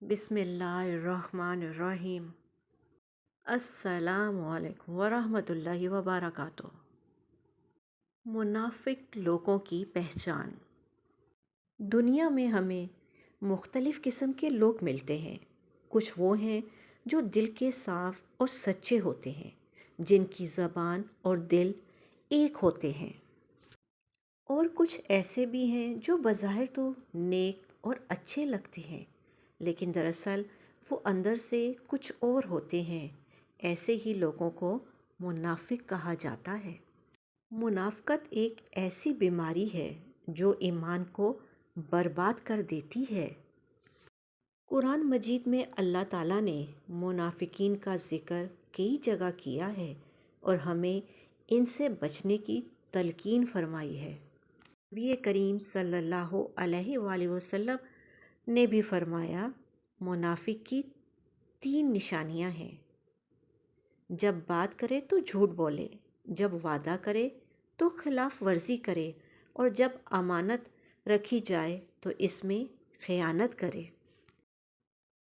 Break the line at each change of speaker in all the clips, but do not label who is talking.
بسم اللہ الرحمن الرحیم۔ السلام علیکم ورحمۃ اللہ وبرکاتہ۔ منافق لوگوں کی پہچان۔ دنیا میں ہمیں مختلف قسم کے لوگ ملتے ہیں۔ کچھ وہ ہیں جو دل کے صاف اور سچے ہوتے ہیں، جن کی زبان اور دل ایک ہوتے ہیں، اور کچھ ایسے بھی ہیں جو بظاہر تو نیک اور اچھے لگتے ہیں، لیکن دراصل وہ اندر سے کچھ اور ہوتے ہیں۔ ایسے ہی لوگوں کو منافق کہا جاتا ہے۔ منافقت ایک ایسی بیماری ہے جو ایمان کو برباد کر دیتی ہے۔ قرآن مجید میں اللہ تعالیٰ نے منافقین کا ذکر کئی جگہ کیا ہے اور ہمیں ان سے بچنے کی تلقین فرمائی ہے۔ نبی کریم صلی اللہ علیہ وآلہ وسلم نے بھی فرمایا، منافق کی 3 نشانیاں ہیں۔ جب بات کرے تو جھوٹ بولے، جب وعدہ کرے تو خلاف ورزی کرے، اور جب امانت رکھی جائے تو اس میں خیانت کرے۔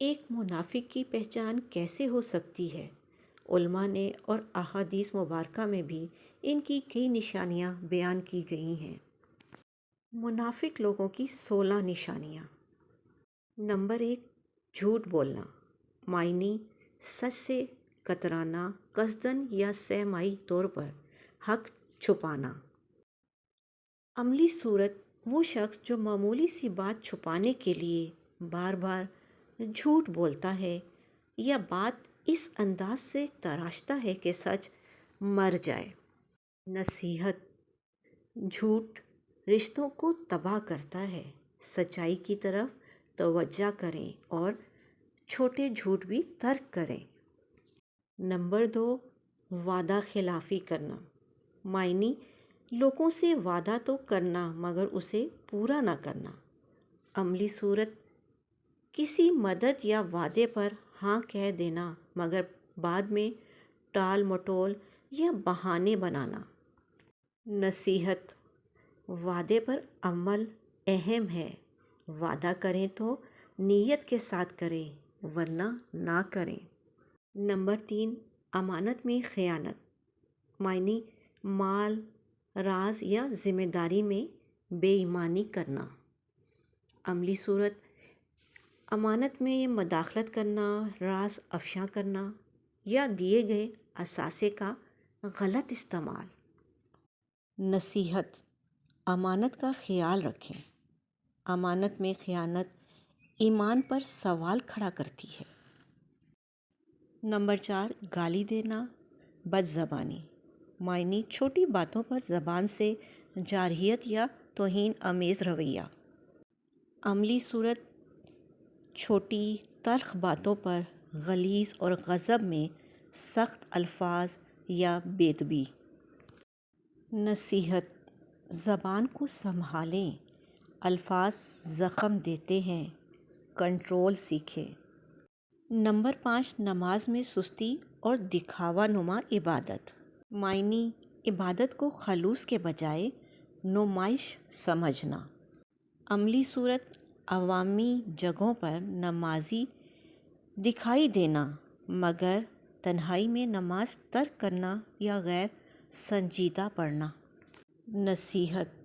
ایک منافق کی پہچان کیسے ہو سکتی ہے؟ علماء نے اور احادیث مبارکہ میں بھی ان کی کئی نشانیاں بیان کی گئی ہیں۔ منافق لوگوں کی 16 نشانیاں۔ نمبر 1، جھوٹ بولنا، معنی سچ سے کترانا، قصداً یا سماعی طور پر حق چھپانا۔ عملی صورت، وہ شخص جو معمولی سی بات چھپانے کے لیے بار بار جھوٹ بولتا ہے یا بات اس انداز سے تراشتا ہے کہ سچ مر جائے۔ نصیحت، جھوٹ رشتوں کو تباہ کرتا ہے۔ سچائی کی طرف توجہ کریں اور چھوٹے جھوٹ بھی ترک کریں۔ نمبر 2، وعدہ خلافی کرنا، معنی لوگوں سے وعدہ تو کرنا مگر اسے پورا نہ کرنا۔ عملی صورت، کسی مدد یا وعدے پر ہاں کہہ دینا مگر بعد میں ٹال مٹول یا بہانے بنانا۔ نصیحت، وعدے پر عمل اہم ہے۔ وعدہ کریں تو نیت کے ساتھ کریں ورنہ نہ کریں۔ نمبر 3، امانت میں خیانت، معنی مال، راز یا ذمہ داری میں بے ایمانی کرنا۔ عملی صورت، امانت میں مداخلت کرنا، راز افشا کرنا یا دیے گئے اثاثے کا غلط استعمال۔ نصیحت، امانت کا خیال رکھیں۔ امانت میں خیانت ایمان پر سوال کھڑا کرتی ہے۔ نمبر 4، گالی دینا، بد زبانی، معنی چھوٹی باتوں پر زبان سے جارحیت یا توہین آمیز رویہ۔ عملی صورت، چھوٹی تلخ باتوں پر غلیظ اور غضب میں سخت الفاظ یا بے ادبی۔ نصیحت، زبان کو سنبھالیں، الفاظ زخم دیتے ہیں، کنٹرول سیکھیں۔ نمبر 5، نماز میں سستی اور دکھاوا نما عبادت، معنی عبادت کو خلوص کے بجائے نمائش سمجھنا۔ عملی صورت، عوامی جگہوں پر نمازی دکھائی دینا مگر تنہائی میں نماز ترک کرنا یا غیر سنجیدہ پڑھنا۔ نصیحت،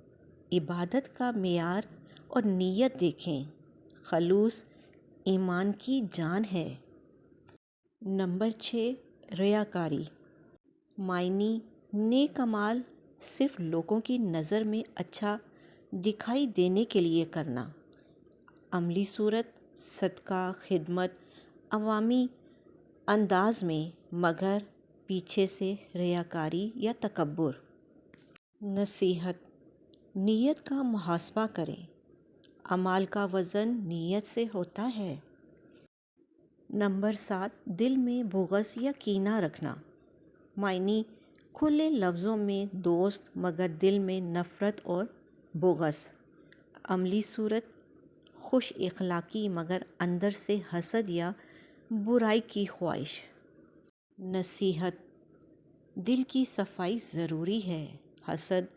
عبادت کا معیار اور نیت دیکھیں، خلوص ایمان کی جان ہے۔ نمبر 6، ریاکاری، معنی نیک اعمال صرف لوگوں کی نظر میں اچھا دکھائی دینے کے لیے کرنا۔ عملی صورت، صدقہ، خدمت عوامی انداز میں مگر پیچھے سے ریاکاری یا تکبر۔ نصیحت، نیت کا محاسبہ کریں، اعمال کا وزن نیت سے ہوتا ہے۔ نمبر 7، دل میں بغض یا کینہ رکھنا، معنی کھلے لفظوں میں دوست مگر دل میں نفرت اور بغض۔ عملی صورت، خوش اخلاقی مگر اندر سے حسد یا برائی کی خواہش۔ نصیحت، دل کی صفائی ضروری ہے، حسد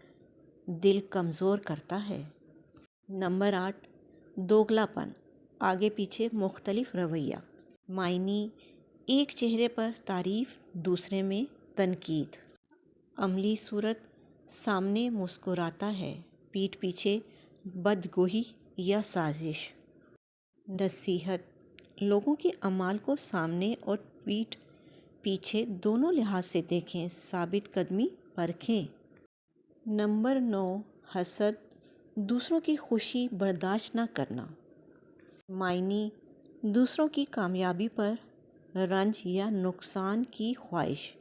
دل کمزور کرتا ہے۔ نمبر 8، دوگلاپن، آگے پیچھے مختلف رویہ. معنی: ایک چہرے پر تعریف، دوسرے میں تنقید. عملی صورت: سامنے مسکراتا ہے، پیٹھ پیچھے بدگوئی یا سازش. نصیحت: لوگوں کے اعمال کو سامنے اور پیٹھ پیچھے دونوں لحاظ سے دیکھیں، ثابت قدمی پرکھیں. نمبر 9، حسد: دوسروں کی خوشی برداشت نہ کرنا. معنی: دوسروں کی کامیابی پر رنج یا نقصان کی خواہش.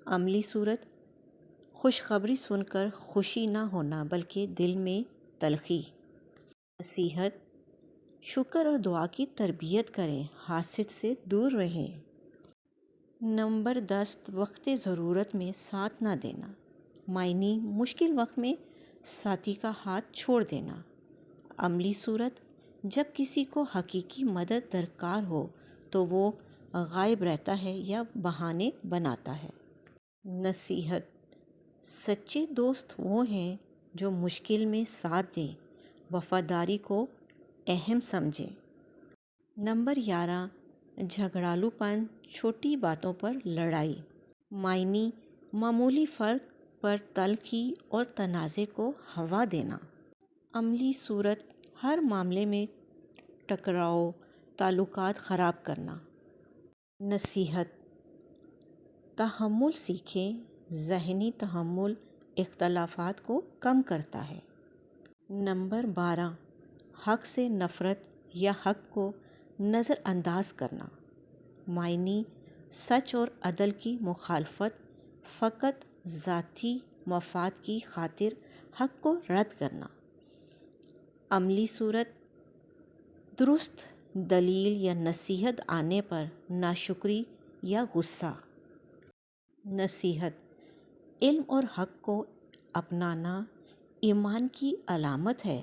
عملی صورت: خوشخبری سن کر خوشی نہ ہونا بلکہ دل میں تلخی. نصیحت: شکر اور دعا کی تربیت کریں، حسد سے دور رہیں. نمبر 10، وقت ضرورت میں ساتھ نہ دینا. معنی: مشکل وقت میں ساتھی کا ہاتھ چھوڑ دینا. عملی صورت: جب کسی کو حقیقی مدد درکار ہو تو وہ غائب رہتا ہے یا بہانے بناتا ہے. نصیحت: سچے دوست وہ ہیں جو مشکل میں ساتھ دیں، وفاداری کو اہم سمجھیں. نمبر 11، جھگڑالو پن، چھوٹی باتوں پر لڑائی. معنی: معمولی فرق پر تلخی اور تنازع کو ہوا دینا. عملی صورت: ہر معاملے میں ٹکراؤ، تعلقات خراب کرنا. نصیحت: تحمل سیکھیں، ذہنی تحمل اختلافات کو کم کرتا ہے. نمبر 12، حق سے نفرت یا حق کو نظر انداز کرنا. معنی: سچ اور عدل کی مخالفت، فقط ذاتی مفاد کی خاطر حق کو رد کرنا. عملی صورت: درست دلیل یا نصیحت آنے پر ناشکری یا غصہ. نصیحت: علم اور حق کو اپنانا ایمان کی علامت ہے.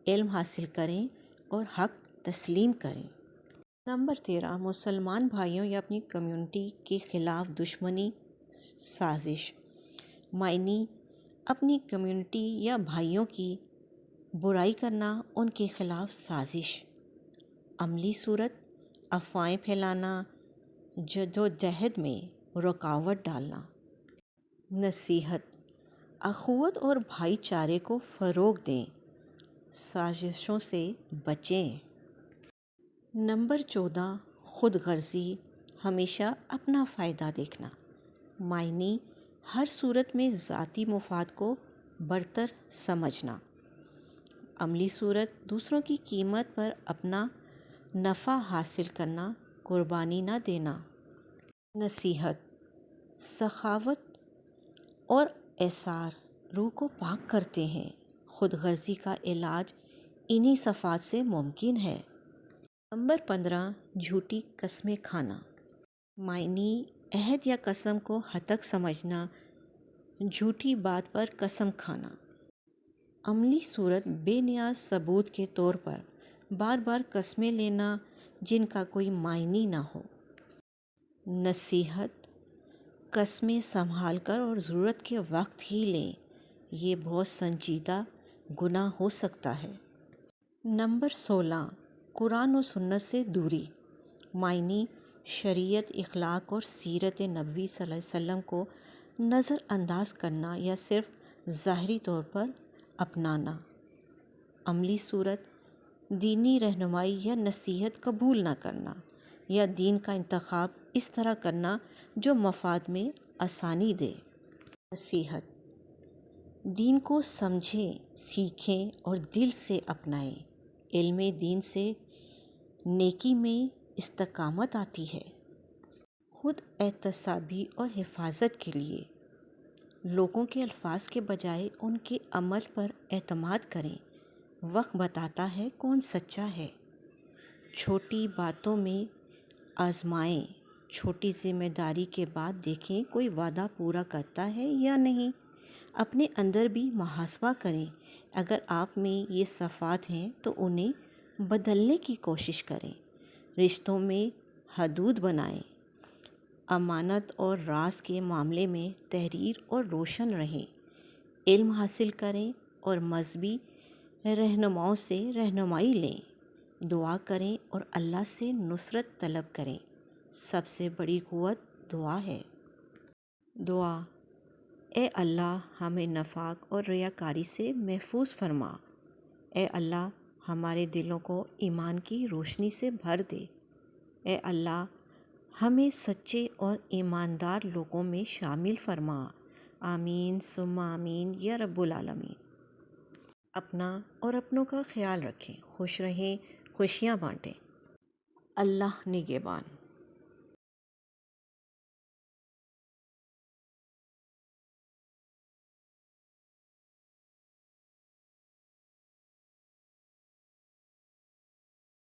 علم حاصل کریں اور حق تسلیم کریں. نمبر 13، مسلمان بھائیوں یا اپنی کمیونٹی کے خلاف دشمنی سازش. معنی: اپنی کمیونٹی یا بھائیوں کی برائی کرنا، ان کے خلاف سازش. عملی صورت: افواہیں پھیلانا، جدوجہد میں رکاوٹ ڈالنا. نصیحت: اخوت اور بھائی چارے کو فروغ دیں، سازشوں سے بچیں. نمبر 14، خود غرضی، ہمیشہ اپنا فائدہ دیکھنا. معنی: ہر صورت میں ذاتی مفاد کو برتر سمجھنا. عملی صورت: دوسروں کی قیمت پر اپنا نفع حاصل کرنا، قربانی نہ دینا. نصیحت: سخاوت اور ایثار روح کو پاک کرتے ہیں. خود غرضی کا علاج انہی صفات سے ممکن ہے. نمبر 15، جھوٹی قسمیں کھانا. معنی: عہد یا قسم کو ہتک سمجھنا، جھوٹی بات پر قسم کھانا. عملی صورت: بے نیاز ثبوت کے طور پر بار بار قسمیں لینا جن کا کوئی معنی نہ ہو. نصیحت: قسمیں سنبھال کر اور ضرورت کے وقت ہی لیں، یہ بہت سنجیدہ گناہ ہو سکتا ہے. نمبر 16، قرآن و سنت سے دوری. معنی: شریعت، اخلاق اور سیرت نبوی صلی اللہ علیہ وسلم کو نظر انداز کرنا یا صرف ظاہری طور پر اپنانا. عملی صورت: دینی رہنمائی یا نصیحت قبول نہ کرنا یا دین کا انتخاب اس طرح کرنا جو مفاد میں آسانی دے. نصیحت: دین کو سمجھیں، سیکھیں اور دل سے اپنائیں. علم دین سے نیکی میں استقامت آتی ہے. خود احتسابی اور حفاظت کے لیے لوگوں کے الفاظ کے بجائے ان کے عمل پر اعتماد کریں. وقت بتاتا ہے کون سچا ہے. چھوٹی باتوں میں آزمائیں. چھوٹی ذمہ داری کے بعد دیکھیں کوئی وعدہ پورا کرتا ہے یا نہیں. اپنے اندر بھی محاسبہ کریں. اگر آپ میں یہ صفات ہیں تو انہیں بدلنے کی کوشش کریں. رشتوں میں حدود بنائیں. امانت اور راز کے معاملے میں تحریر اور روشن رہیں. علم حاصل کریں اور مذہبی رہنماؤں سے رہنمائی لیں. دعا کریں اور اللہ سے نصرت طلب کریں۔ سب سے بڑی قوت دعا ہے۔ دعا: اے اللہ ہمیں نفاق اور ریاکاری سے محفوظ فرما۔ اے اللہ ہمارے دلوں کو ایمان کی روشنی سے بھر دے۔ اے اللہ ہمیں سچے اور ایماندار لوگوں میں شامل فرما۔ آمین ثم آمین یا رب العالمین۔ اپنا اور اپنوں کا خیال رکھیں، خوش رہیں، خوشیاں بانٹیں۔ اللہ نگہبان۔